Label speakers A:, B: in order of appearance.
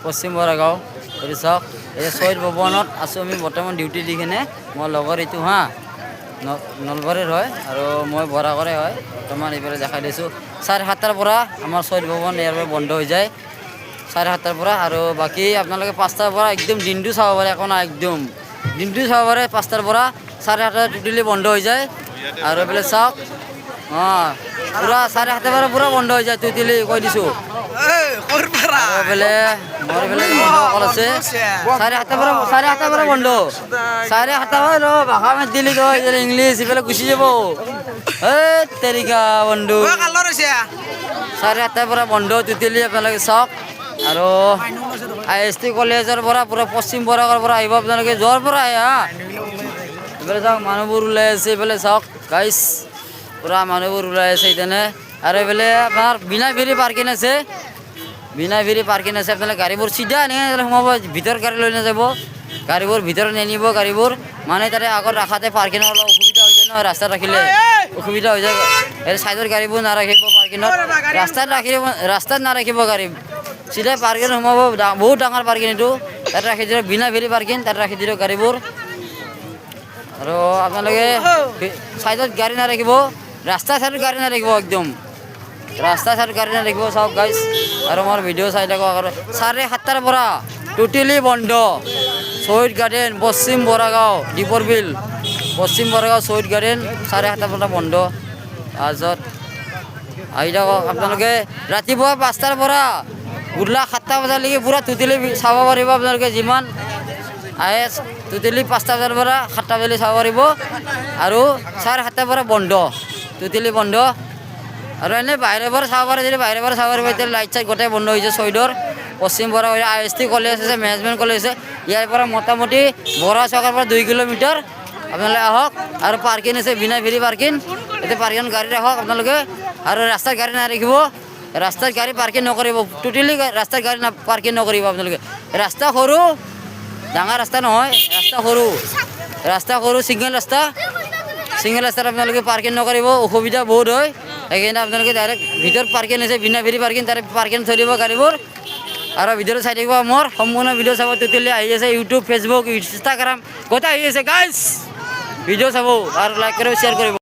A: পশ্চিম বৰাগাঁও এইটো চাওক এই শহীদ ভৱনত আছোঁ আমি বৰ্তমান ডিউটি দি কিনে মোৰ লগৰ এইটো হা নলবাৰীৰ হয় আৰু মই বৰাগৰে হয় বৰ্তমান এইফালে দেখাই দিছোঁ 7:30 পৰা আমাৰ শহীদ ভৱন ইয়াৰ পৰা বন্ধ হৈ যায় 7:30 পৰা আৰু বাকী আপোনালোকে 5টাৰ পৰা একদম দিনটো চাব পাৰে একো নাই একদম দিনটো চাব পাৰে 5টাৰ পৰা 7:30 টোটেলি বন্ধ হৈ যায় আৰু এইফালে চাওক অঁ পুৰা 7:30 পৰা পুৰা বন্ধ হৈ যায় টোটেলি কৈ দিছোঁ এইফালে মোৰ এইফালে বন্ধুসকল আছে 7:30 পৰা বন্ধ 7:30 পৰা ভাষা মাত দিলি কয় ইংলিছ এইফালে গুচি যাব এই তেৰিকা বন্ধু 7:30 পৰা বন্ধ টোটেলি আপোনালোকে চাওক আৰু IST কলেজৰ পৰা পুৰা পশ্চিম বৰাগৰ পৰা আহিব আপোনালোকে যোৱাৰ পৰা আহে হা এইফালে চাওক মানুহবোৰ ওলাই আছে এইফালে চাওক গাইছ পুৰা মানুহবোৰ ওলাই আছে ইতেনে আৰু এইফালে আপোনাৰ বিনাফেৰী পাৰ্কিং আছে বিনাফেৰী পাৰ্কিং আছে আপোনালোকে গাড়ীবোৰ চিধা এনেকৈ সোমাব ভিতৰ গাড়ী লৈ নাযাব গাড়ীবোৰ ভিতৰত নিনিব গাড়ীবোৰ মানে তাতে আগত ৰাখাতে পাৰ্কিঙৰ অলপ অসুবিধা হৈ যায় নহয় ৰাস্তাত ৰাখিলে অসুবিধা হৈ যায় এই ছাইডৰ গাড়ীবোৰ নাৰাখিব পাৰ্কিঙত ৰাস্তাত নাৰাখিব গাড়ী চিধা পাৰ্কিং সোমাব বহুত ডাঙৰ পাৰ্কিং এইটো তাতে ৰাখি দিয়ক বিনাফেৰী পাৰ্কিং তাতে ৰাখি দিয়ক গাড়ীবোৰ আৰু আপোনালোকে ছাইডত গাড়ী নাৰাখিব ৰাস্তা ছাইডত গাড়ী নাৰাখিব একদম ৰাস্তা ছাইডত গাড়ী নাৰাখিব চাওক গাইছ আৰু মোৰ ভিডিঅ' চাই থাকক আৰু 7:30 পৰা টোটেলি বন্ধ শহীদ গাৰ্ডেন পশ্চিম বৰাগাঁও দীপৰ বিল পশ্চিম বৰাগাঁও শহীদ গাৰ্ডেন 7:30 পৰা বন্ধ তাৰপিছত আহি থাকক আপোনালোকে ৰাতিপুৱা 5টাৰ পৰা গধূলা 7টা বজালৈকে পুৰা টোটেলি চাব পাৰিব আপোনালোকে যিমান আহে টোটেলি 5টা বজাৰ পৰা 7টা বজালৈ চাব পাৰিব আৰু 7:30 পৰা বন্ধ টোটেলি বন্ধ আৰু এনেই বাহিৰৰ পৰা চাব পাৰে যদি বাহিৰৰ পৰা চাব পাৰিব এতিয়া লাইট চাইট গোটেই বন্ধ হৈছে চৈদৰ পশ্চিম বৰা IST কলেজ আছে মেনেজমেণ্ট কলেজ আছে ইয়াৰ পৰা মোটামুটি বৰা চকৰ পৰা 2 কিলোমিটাৰ আপোনালোকে আহক আৰু পাৰ্কিং আছে বিনাফেৰী পাৰ্কিং এতিয়া পাৰ্কিং গাড়ী ৰাখক আপোনালোকে আৰু ৰাস্তাত গাড়ী নাৰাখিব ৰাস্তাত গাড়ী পাৰ্কিং নকৰিব টোটেলি ৰাস্তাত গাড়ী পাৰ্কিং নকৰিব আপোনালোকে ৰাস্তা সৰু ডাঙৰ ৰাস্তা নহয় ৰাস্তা সৰু ছিংগল ৰাস্তাত আপোনালোকে পাৰ্কিং নকৰিব অসুবিধা বহুত হয় সেইকাৰণে আপোনালোকে ডাইৰেক্ট ভিতৰত পাৰ্কিং আছে বিনাফেৰী পাৰ্কিং তাৰে পাৰ্কিং থৈ দিব গাড়ীবোৰ আৰু ভিডিঅ'টো চাই থাকিব মোৰ সম্পূৰ্ণ ভিডিঅ' চাব টোটেলি আহি আছে ইউটিউব ফেচবুক ইনষ্টাগ্ৰাম গোটেই আহি আছে গাইছ ভিডিঅ' চাব আৰু লাইক কৰিব শ্বেয়াৰ কৰিব